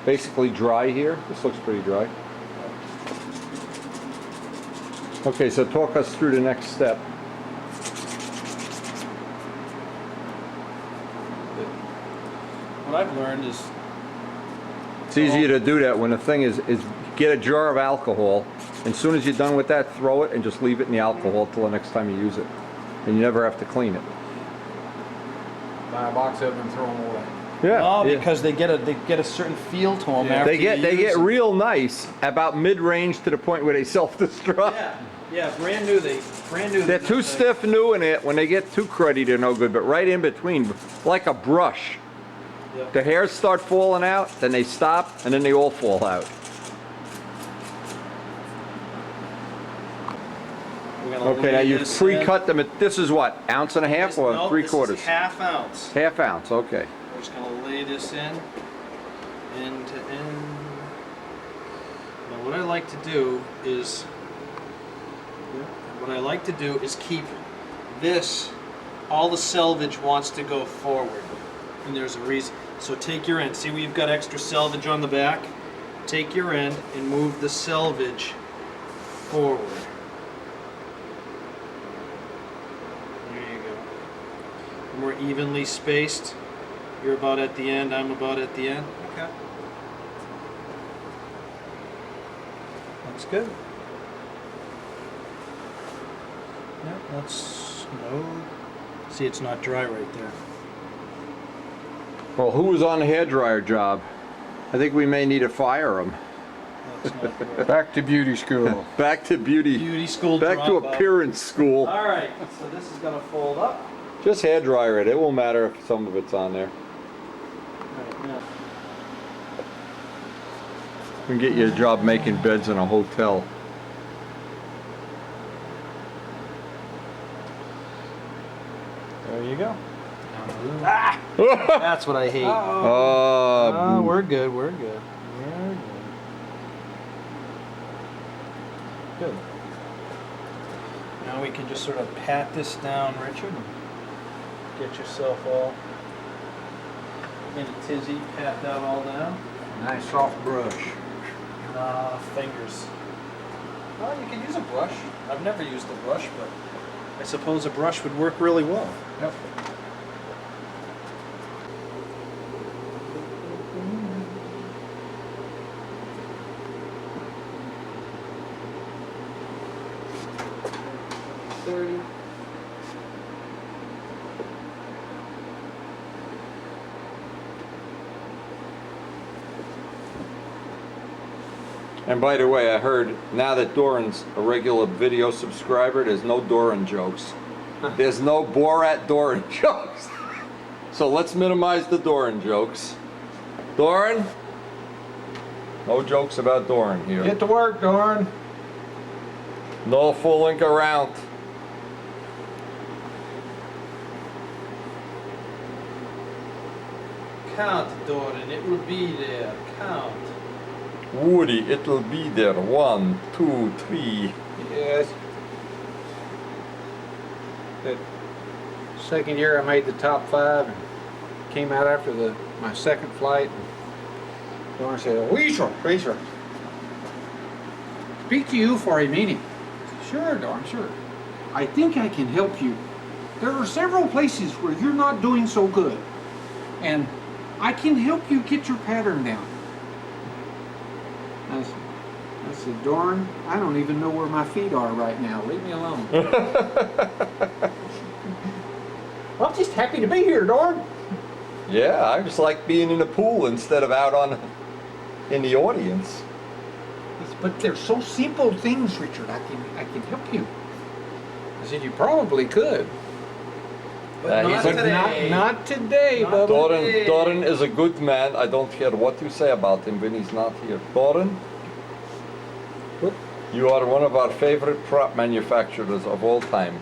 basically dry here. This looks pretty dry. Okay, so talk us through the next step. What I've learned is It's easier to do that when the thing is get a jar of alcohol, and as soon as you're done with that, throw it and just leave it in the alcohol till the next time you use it. And you never have to clean it. Buy a box of them and throw them away. Yeah. because they get a certain feel to them Yeah. after They get you use them. real nice about mid-range to the point where they self-destruct. Yeah, brand new. They're too stiff new in it. When they get too cruddy, they're no good. But right in between, like a brush. Yep. The hairs start falling out, then they stop, and then they all fall out. Okay, now you've pre-cut them. This is what, ounce and a half or No, 3/4? This is half ounce. Half ounce, okay. We're just gonna lay this in, end to end. Now what I like to do is keep this, all the selvage wants to go forward. And there's a reason. So take your end. See where you've got extra selvage on the back? Take your end and move the selvage forward. There you go. And we're evenly spaced. You're about at the end, I'm about at the end. Okay. Looks good. Yeah, that's smooth. See, it's not dry right there. Well, who was on the hairdryer job? I think we may need to fire them. That's not dry. Back to beauty school. Back to beauty school. back to drop-off. appearance school. All right, so this is gonna fold up. Just hairdryer it. It won't matter if some of it's on there. Right now. We can get you a job making beds in a hotel. There you go. Ah! That's what I hate. Oh, We're good. We're good. We're good. Good. Now we can just sort of pat this down, Richard. And get yourself all in a tizzy. Pat that all down. Nice soft brush. Fingers. Well, you can use a brush. I've never used a brush, but I suppose a brush would work really well. Yep. and by the way, I heard now that Doran's a regular video subscriber, there's no Doran jokes. There's no Borat Doran jokes. So let's minimize the Doran jokes. Doran? No jokes about Doran here. Get to work, Doran. No fooling around. Count, Doran. It will be there. Count. Woody, it'll be there. 1, 2, 3. Yes. That second year I made the top 5 and came out after my second flight. And Doran said, Weisher. Speak to you for a minute. I said, sure, Doran, sure. I think I can help you. There are several places where you're not doing so good. And I can help you get your pattern down. I said, Doran, I don't even know where my feet are right now. Leave me alone. I'm just happy to be here, Doran. Yeah, I just like being in the pool instead of out in the audience. But they're so simple things, Richard. I can help you. I said, you probably could. But not he's a- today. Not today, Not Bubba. today. Doran is a good man. I don't care what you say about him when he's not here. Doran, What? you are one of our favorite prop manufacturers of all time.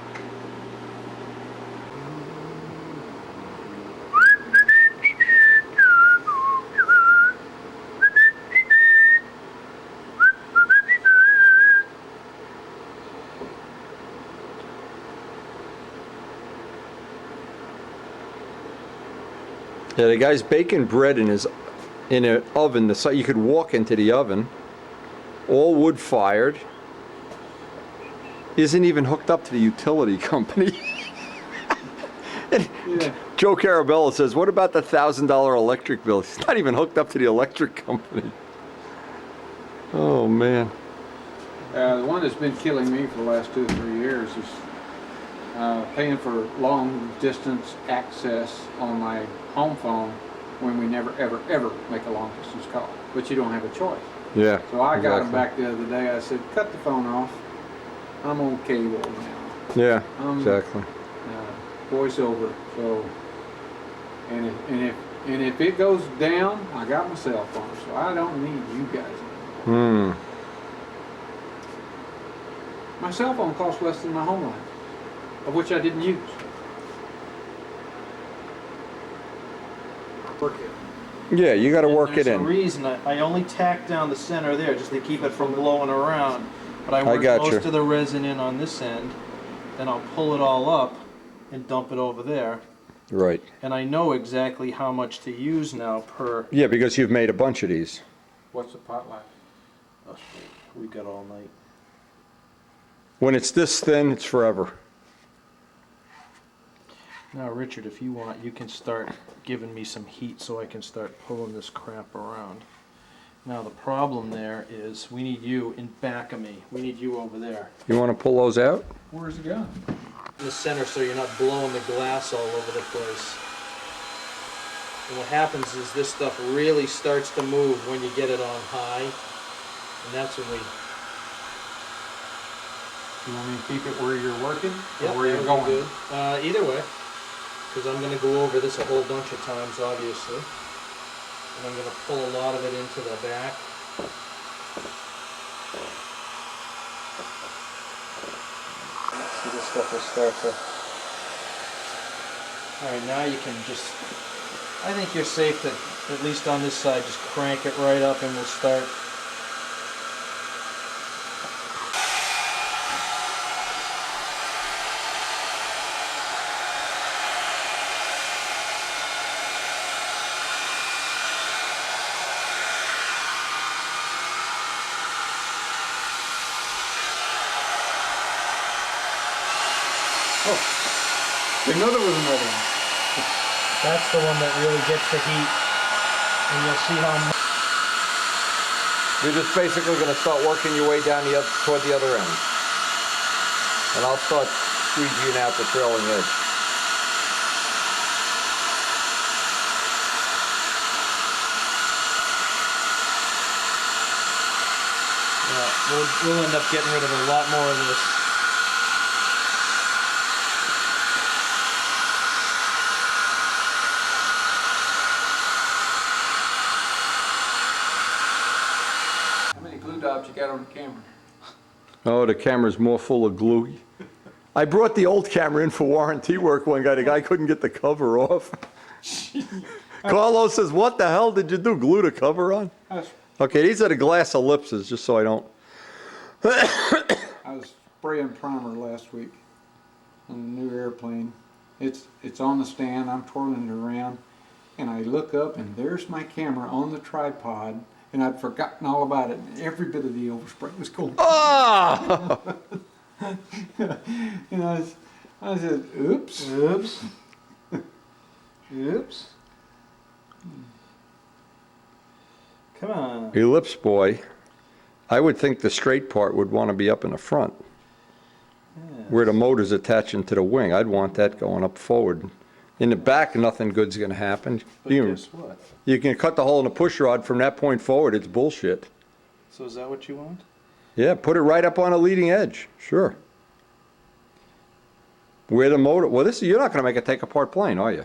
Yeah, the guy's baking bread in his in an oven. So you could walk into the oven, all wood fired. Isn't even hooked up to the utility company. Yeah. Joe Carabella says, what about the $1,000 electric bill? He's not even hooked up to the electric company. Oh, man. The one that's been killing me for the last 2 or 3 years is paying for long distance access on my home phone when we never, ever, ever make a long distance call. But you don't have a choice. Yeah. So I got him exactly. back the other day. I said, cut the phone off. I'm on cable now. Yeah, exactly. Voiceover. So, and if it goes down, I got my cell phone. So I don't need you guys anymore. My cell phone costs less than my home line, of which I didn't use. Yeah, you got to work it There's a in. reason I only tack down the center there just to keep it from blowing around. But I work got you. most of the resin in on this end, then I'll pull it all up and dump it over there. Right. And I know exactly how much to use now per. Yeah, because you've made a bunch of these. What's the pot like? We got all night. When it's this thin, it's forever. Now, Richard, if you want, you can start giving me some heat so I can start pulling this crap around. Now, the problem there is we need you in back of me. We need you over there. You want to pull those out? Where's it going? In the center so you're not blowing the glass all over the place. And what happens is this stuff really starts to move when you get it on high. And that's when we... You want me to keep it where you're working? Yep, or where you're that would be going? good. Either way. Because I'm going to go over this a whole bunch of times, obviously. And I'm going to pull a lot of it into the back. See, this stuff will start to... Alright, now you can just... I think you're safe to, at least on this side, just crank it right up and we'll start... Didn't know there was another one. That's the one that really gets the heat. And you'll see how much... You're just basically going to start working your way down toward the other end. And I'll start squeegeeing out the trailing edge. Yeah, we'll end up getting rid of a lot more of this. How many glue dots you got on the camera? Oh, the camera's more full of glue. I brought the old camera in for warranty work one guy. The guy couldn't get the cover off. Carlos says, what the hell did you do? Glue the cover on? Okay, these are the glass ellipses, just so I don't... I was spraying primer last week on the new airplane. It's on the stand. I'm twirling it around, and I look up, and there's my camera on the tripod, and I'd forgotten all about it. Every bit of the overspray was going. Ah! And I said, "Oops, Oops. Oops. Come on. Ellipse boy. I would think the straight part would want to be up in the front, where the motor's attaching to the wing. I'd want that going up forward. In the back, nothing good's going to happen. But guess what? You can cut the hole in the push rod from that point forward. It's bullshit. So is that what you want? Yeah, put it right up on the leading edge. Sure. Where the motor, well, you're not going to make a take-apart plane, are you?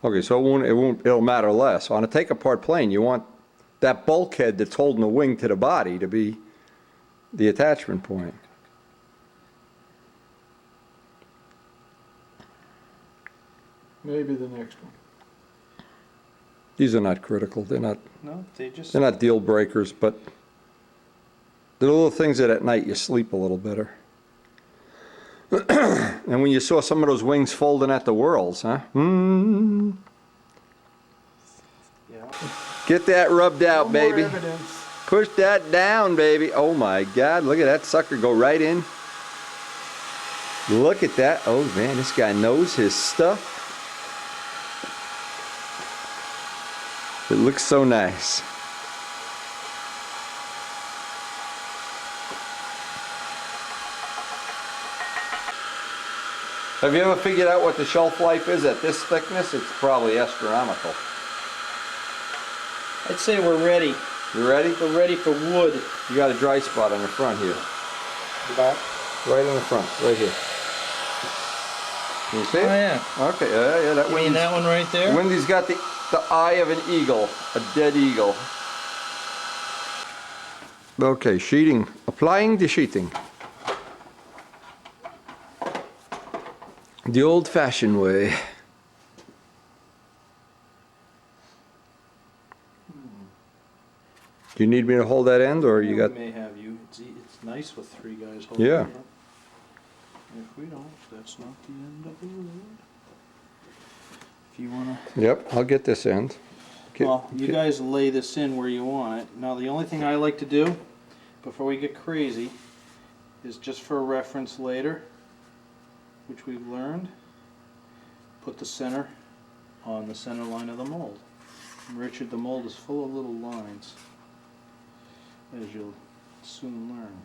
Okay, so it'll matter less. On a take-apart plane, you want that bulkhead that's holding the wing to the body to be the attachment point. maybe the next one." These are not critical. They're not deal breakers, but they're the little things that at night you sleep a little better. And when you saw some of those wings folding at the whirls, huh? Yeah. Get that rubbed out, No more baby. evidence. Push that down, baby. Oh my God, look at that sucker go right in. Look at that. Oh man, this guy knows his stuff. It looks so nice. Have you ever figured out what the shelf life is at this thickness? It's probably astronomical. I'd say we're ready. You ready? We're ready for wood. You got a dry spot on the front here. The back. Right on the front, right here. Can you see it? Oh yeah. Okay, yeah, that You mean Wendy's, that one right there? Wendy's got the eye of an eagle, a dead eagle. Okay, sheeting. Applying the sheeting. The old-fashioned way. Do you need me to hold that end, or you got? We may have you. It's nice with three guys holding Yeah. it up. If we don't, that's not the end of the road. If you wanna. Yep, I'll get this end. Well, you guys lay this in where you want it. Now, the only thing I like to do, before we get crazy, is just for reference later, which we've learned, put the center on the center line of the mold. And Richard, the mold is full of little lines, as you'll soon learn.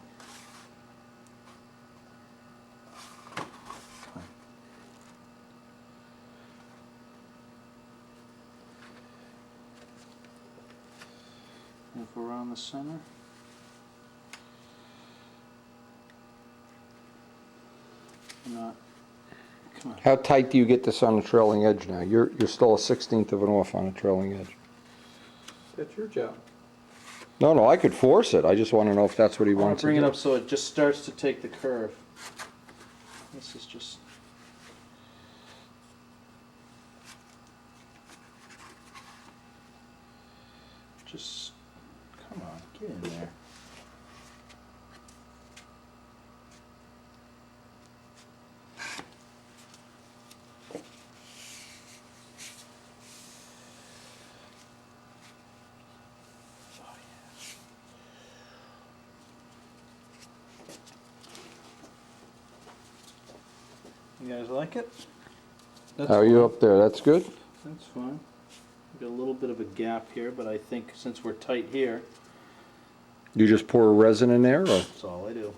If we're on the center, not, come on. How tight do you get this on the trailing edge now? You're still a 1/16 of an off on the trailing edge. That's your job. No, I could force it. I just want to know if that's what he I want wants to bring to it do. up so it just starts to take the curve. This is just. Just, come on, get in there. You guys like it? That's How are you fine. up there? That's good? That's fine. Got a little bit of a gap here, but I think since we're tight here, You just pour resin in there, or? that's all I do.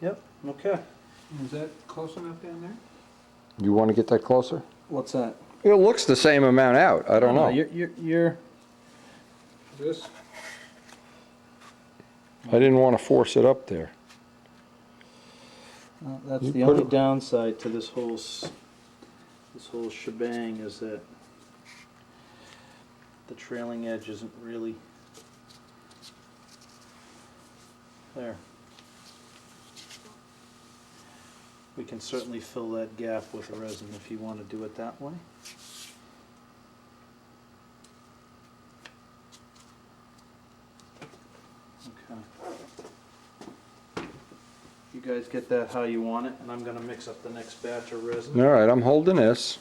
Yep, okay. Is that close enough down there? You want to get that closer? What's that? It looks the same amount out. I don't know. You're This? I didn't want to force it up there. well, that's You the put only it- downside to this whole shebang is that the trailing edge isn't really there. We can certainly fill that gap with resin if you want to do it that way. Okay. You guys get that how you want it, and I'm gonna mix up the next batch of resin. All right, I'm holding this.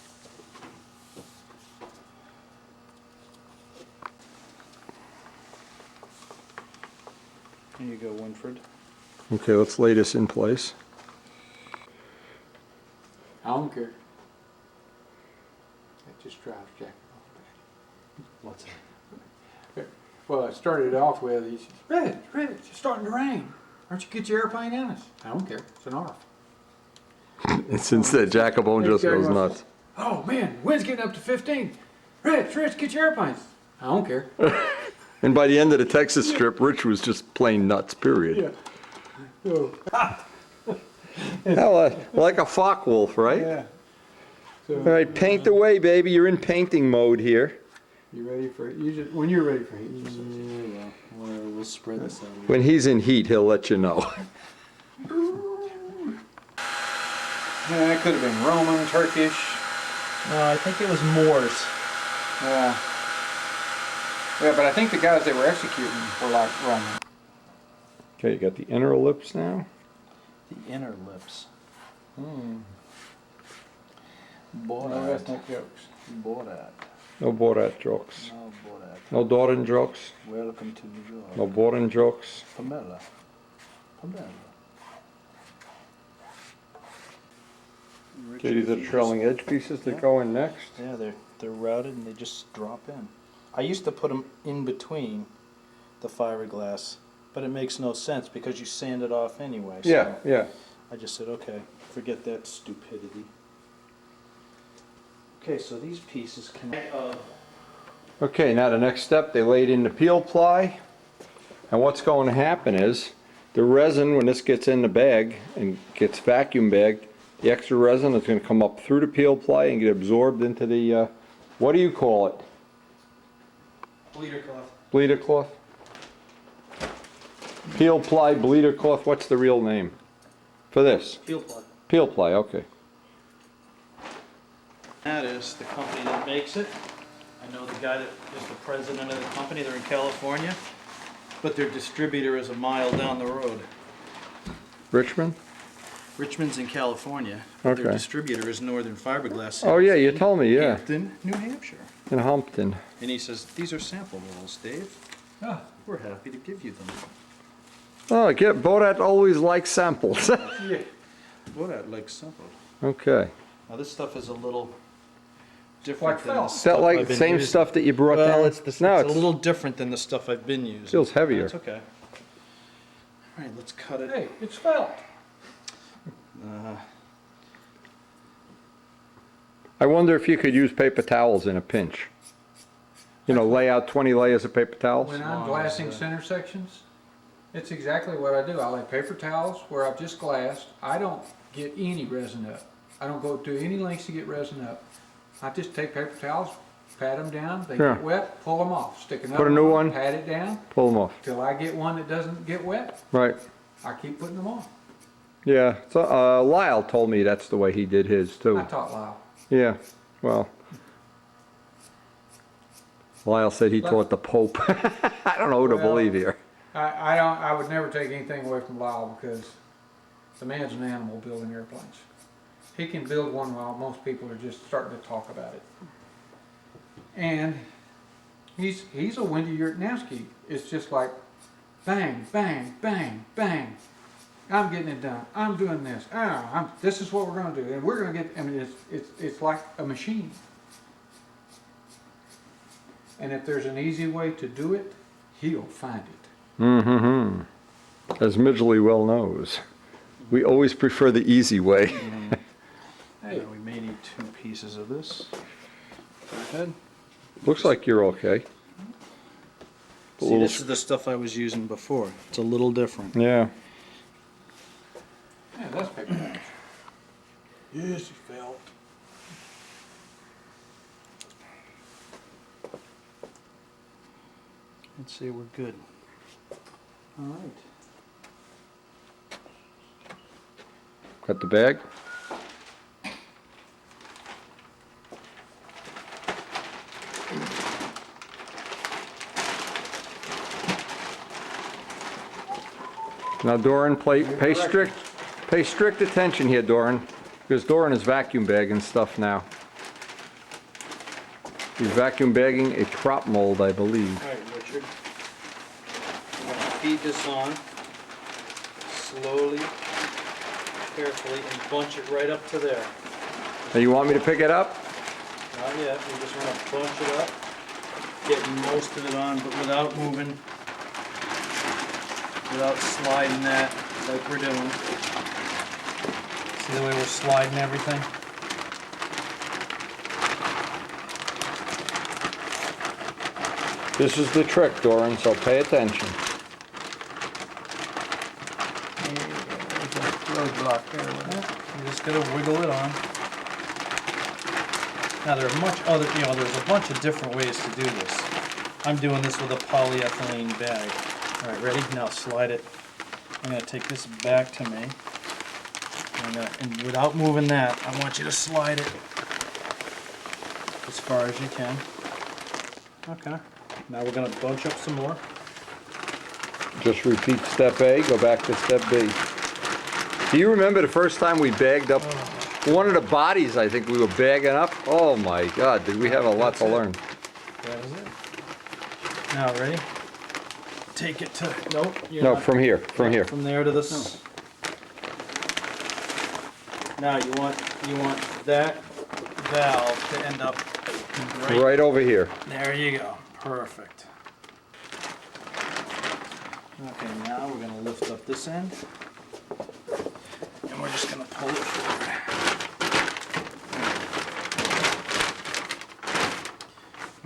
Here you go, Winfred. Okay, let's lay this in place. I don't care. That just drives Jack What's that? off. Well, I started off with, he says, Red, it's starting to rain. Why don't you get your airplane in us? I don't care. It's an off. And since that Jacobone just goes nuts. Oh man, wind's getting up to 15. Rich, get your airplanes. I don't care. And by the end of the Texas trip, Rich was just plain nuts, period. So, Hell, like a focke-wolf, right? yeah. So, All right, paint away, baby. You're in painting mode here. you ready for it? You just, when you're ready for it, you just Yeah, well, we'll spread this out. When he's in heat, he'll let you know. Yeah, it could have been Roman, Turkish. No, I think it was Moors. Yeah. Yeah, but I think the guys that were executing were like Roman. Okay, you got the inner lips now. The inner lips. No, Boy, that's not jokes. Boy, that. No Borat jokes. No, Borat. No Doran jokes. Welcome to New York. No Boran jokes. Pamela. Pamela. Okay, these are the trailing edge pieces that go in next. Yeah, they're routed and they just drop in. I used to put them in between the fiberglass, but it makes no sense because you sand it off anyway. Yeah, So yeah. I just said, okay, forget that stupidity. Okay, so these pieces can. Okay, now the next step, they laid in the peel ply. And what's going to happen is, the resin, when this gets in the bag and gets vacuum bagged, the extra resin is going to come up through the peel ply and get absorbed into the, what do you call it? Bleeder cloth. Bleeder cloth? Peel ply, bleeder cloth, what's the real name for this? Peel plug. Peel ply, okay. That is the company that makes it. I know the guy that is the president of the company. They're in California, but their distributor is a mile down the road. Richmond? Richmond's in California. But Okay. Their distributor is Northern Fiberglass. Oh yeah, you told me, yeah. Hampton, New Hampshire. In Humpton. And he says, these are sample rolls, Dave. Ah, We're happy to give you them. Oh, Borat always likes samples. yeah. What I'd like sample. Okay. Now this stuff is a little different Like than felt. the Is that stuff like I've the been same using. stuff that you brought down? Well, it's no, a little different than the stuff I've been using. Feels heavier. That's okay. All right, let's cut it. Hey, it's felt. I wonder if you could use paper towels in a pinch. You know, lay out 20 layers of paper towels. When I'm long glassing as, center sections, it's exactly what I do. I lay paper towels where I've just glassed. I don't get any resin up. I don't go to any lengths to get resin up. I just take paper towels, pat them down, they Yeah. get wet, pull them off, stick another Put a new one. pat it down, Pull them off. till I get one that doesn't get wet. Right. I keep putting them on. Yeah. So, Lyle told me that's the way he did his I too. taught Lyle. Yeah. Well, Lyle said he taught the Pope. I don't know who to Well, believe here. I would never take anything away from Lyle because the man's an animal building airplanes. He can build one while most people are just starting to talk about it. And he's a Wendy Yurtnowski. It's just like bang, bang, bang, bang. I'm getting it done. I'm doing this. This is what we're going to do, and we're going to get. I mean, it's like a machine. And if there's an easy way to do it, he'll find it. Mm-hmm. As Midgley well knows, we always prefer the easy way. Hey, Now we may need 2 pieces of this. Go ahead. Looks like you're okay. See, this is the stuff I was using before. It's a little different. Yeah. yeah, that's paper towels. Yes, he felt. Let's see, we're good. All right. Got the bag? Now Doran, pay strict attention here, Doran, because Doran is vacuum bagging stuff now. He's vacuum bagging a prop mold, I believe. All right, Richard. I'm going to feed this on slowly, carefully, and bunch it right up to there. Now you want me to pick it up? Not yet. We just want to bunch it up, getting most of it on, but without moving, without sliding that like we're doing. See the way we're sliding everything? This is the trick, Doran, so pay attention. Roadblock there. You just gotta wiggle it on. Now there are there's a bunch of different ways to do this. I'm doing this with a polyethylene bag. All right, ready? Now slide it. I'm gonna take this back to me. And without moving that, I want you to slide it as far as you can. Okay. Now we're gonna bunch up some more. Just repeat step A, go back to step B. Do you remember the first time we bagged up one of the bodies? I think we were bagging up. Oh my God, did we have a lot to learn. That is it. Now, ready? Take it to, nope. You're No, not- from here, from here. From there to this. Now you want that valve to end up Right over here. There you go. Perfect. Okay, now we're going to lift up this end. And we're just going to pull it forward.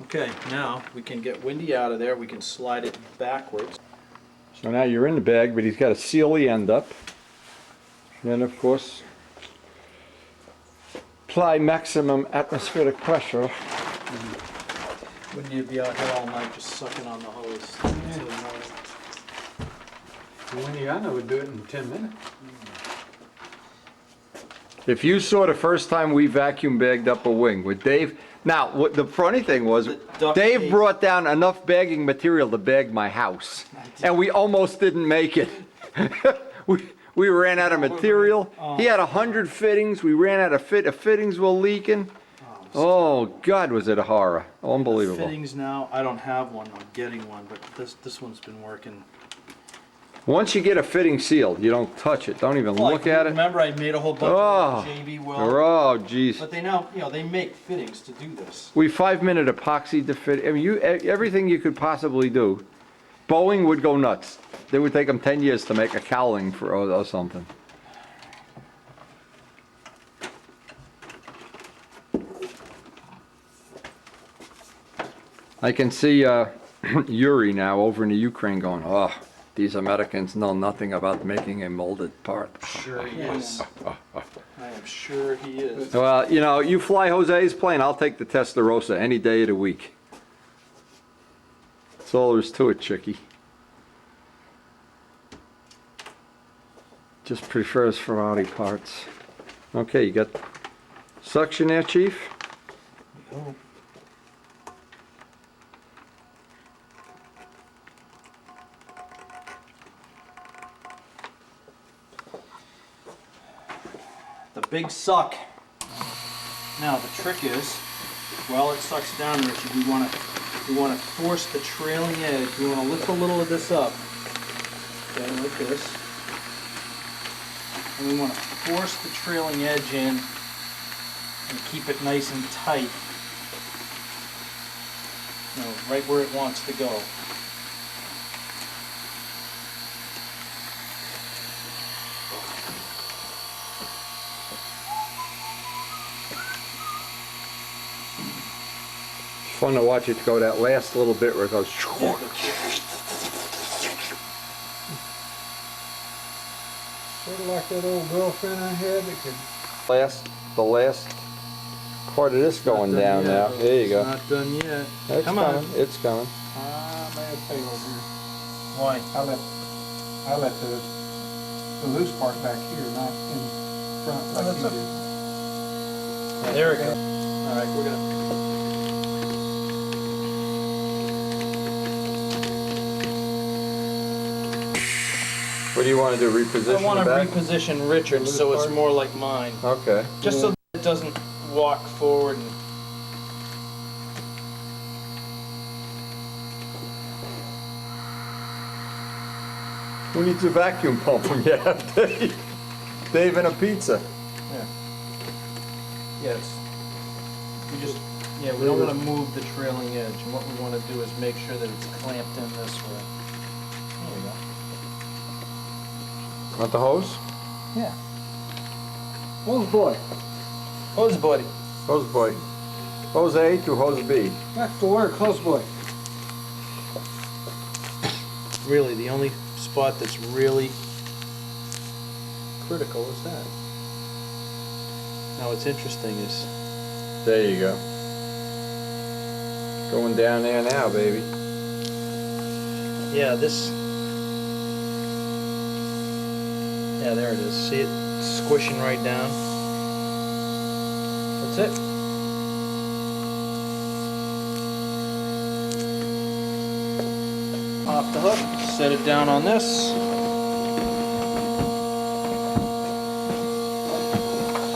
Okay, now we can get Windy out of there. We can slide it backwards. So now you're in the bag, but he's got to seal the end up. Then, of course, apply maximum atmospheric pressure. Wouldn't you be out here all night just sucking on the hose? Until the morning? Windy, I know would do it in 10 minutes. If you saw the first time we vacuum bagged up a wing with Dave, now what the funny thing was, The duct Dave tape. brought down enough bagging material to bag my house, and we almost didn't make it. we ran out of material. He had 100 fittings. We ran out of fittings were leaking. Oh God, was it a horror? Unbelievable. Fittings now, I don't have one. I'm getting one, but this one's been working. Once you get a fitting sealed, you don't touch it. Don't even look at it. Remember, I made a whole bunch Oh, of JB weld. oh, geez. But they now, they make fittings to do this. We 5-minute epoxy to fit. I mean, everything you could possibly do. Boeing would go nuts. It would take them 10 years to make a cowling for or something. I can see Yuri now over in the Ukraine going, oh, these Americans know nothing about making a molded part. Sure he is. I am sure he is. Well, you fly Jose's plane, I'll take the Testarossa any day of the week. That's all there is to it, chickie. Just prefers Ferrari parts. Okay, you got suction there, Chief? Oh. The big suck. Now the trick is, while it sucks down, Richard, we want to force the trailing edge. We want to lift a little of this up, okay, like this, and we want to force the trailing edge in and keep it nice and tight, right where it wants to go. Fun to watch it go that last little bit where it goes. Sort of like that old girlfriend I had that could... The last part of this going done down yet. now. There you go. Not done yet. It's Come coming. on. It's coming. I may have failed here. Why? I left the loose part back here, not in front like you did. There we go. All right, we're gonna. What do you want to do? Reposition I want the to back? reposition Richard so it's more like mine, Okay. just so that it doesn't walk forward. And Who needs a vacuum pump when you have Dave? Dave and a pizza. yes, we don't want to move the trailing edge. And what we want to do is make sure that it's clamped in this way. There we go. Want the hose? Yeah. Hose boy, Hose buddy. Hose boy. Hose A to hose B. back to work, hose boy. Really, the only spot that's really critical is that. Now, what's interesting is There you go. Going down there now, baby. yeah, there it is. See it squishing right down? That's it. Off the hook, set it down on this.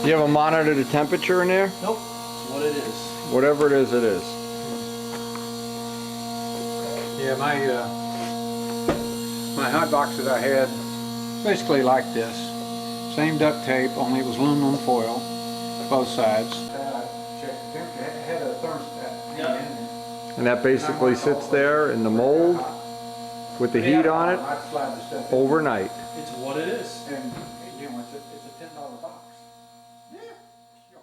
You have a monitor the temperature in there? Nope, it's what it is. Whatever it is, it is. Yeah, my hot box that I had, basically like this. Same duct tape, only it was aluminum foil, both sides. Had a thermostat. And that basically sits there in the mold with the heat on it overnight. It's what it is. And you know, it's a $10 box. Yeah, sure.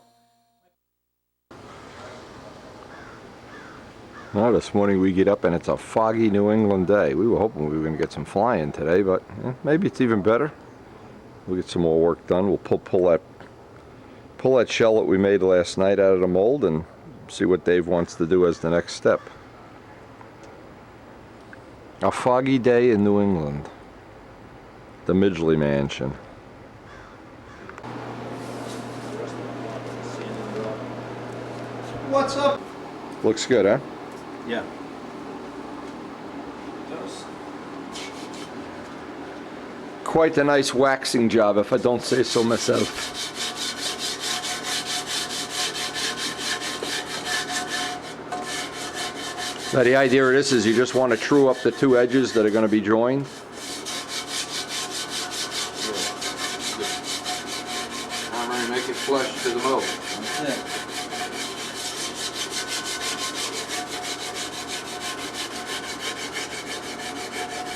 Well, this morning we get up and it's a foggy New England day. We were hoping we were going to get some flying today, but maybe it's even better. We'll get some more work done. We'll pull that shell that we made last night out of the mold and see what Dave wants to do as the next step. A foggy day in New England. The Midgley Mansion. What's up? Looks good, huh? Yeah. Quite a nice waxing job, if I don't say so myself. Now the idea of this is you just want to true up the two edges that are going to be joined. I'm going to make it flush to the mold. That's it.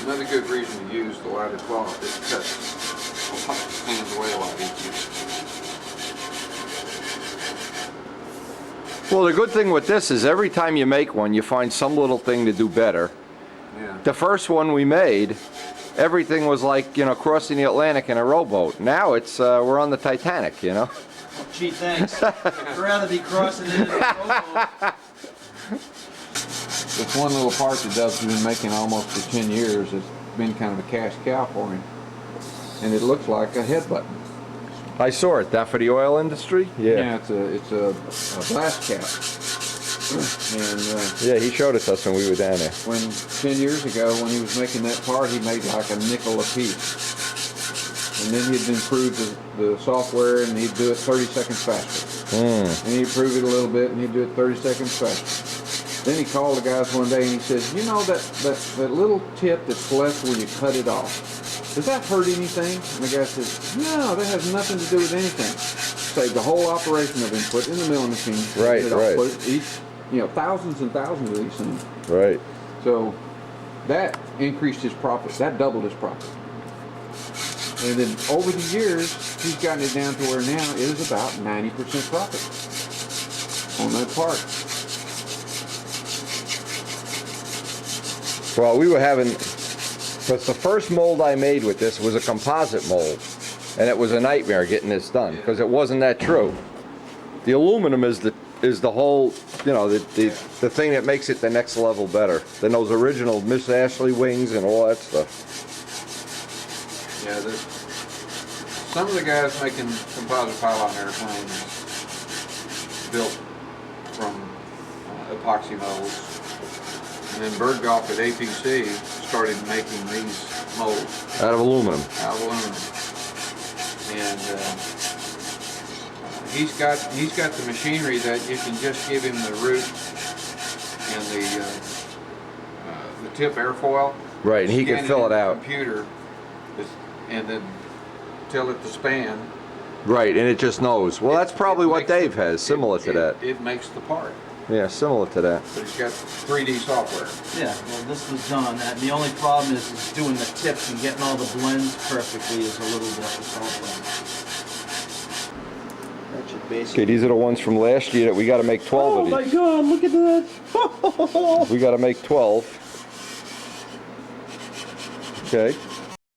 Another good reason to use the lighter cloth is because it'll push the hands away a lot easier. Well, the good thing with this is every time you make one, you find some little thing to do better. Yeah. The first one we made, everything was like, you know, crossing the Atlantic in a rowboat. Now it's, we're on the Titanic, you know? Gee, thanks. I'd rather be crossing it in a rowboat. This one little part that Doug's been making almost for 10 years. It's been kind of a cash cow for him. And it looks like a head button. I saw it. That for the oil industry? Yeah, it's a blast cap. And Yeah, he showed it to us when we were down there. when 10 years ago, when he was making that part, he made like a nickel a piece. And then he'd improve the software and he'd do it 30 seconds faster. And he'd improve it a little bit and he'd do it 30 seconds faster. Then he called the guys one day and he says, you know that little tip that's left where you cut it off, does that hurt anything? And the guy says, no, that has nothing to do with anything. Saved the whole operation of him putting in the milling machine. Right, right. Put each, you know, thousands and thousands of these things. Right. So that increased his profit. That doubled his profit. And then over the years, he's gotten it down to where now it is about 90% profit on that part. Well, we were having, because the first mold I made with this was a composite mold, and it was a nightmare getting this done because it wasn't that true. The aluminum is the whole, you know, the thing that makes it the next level better than those original Miss Ashley wings and all that stuff. Yeah, some of the guys making composite pylon airplanes built from epoxy molds. And then Berghoff at APC started making these molds Out of aluminum. out of aluminum. And he's got the machinery that you can just give him the root and the tip airfoil. Right, and he scan can fill in it the out. computer, and then tell it to span. Right, and it just knows. Well, that's probably what Dave has, similar to that. It makes the part. Yeah, similar to that. But it's got 3D software. Yeah, well, this was done on that. And the only problem is doing the tips and getting all the blends perfectly is a little difficult. That should basically. Okay, these are the ones from last year that we got to make 12 of these. Oh my God! Look at that! We got to make 12. Okay.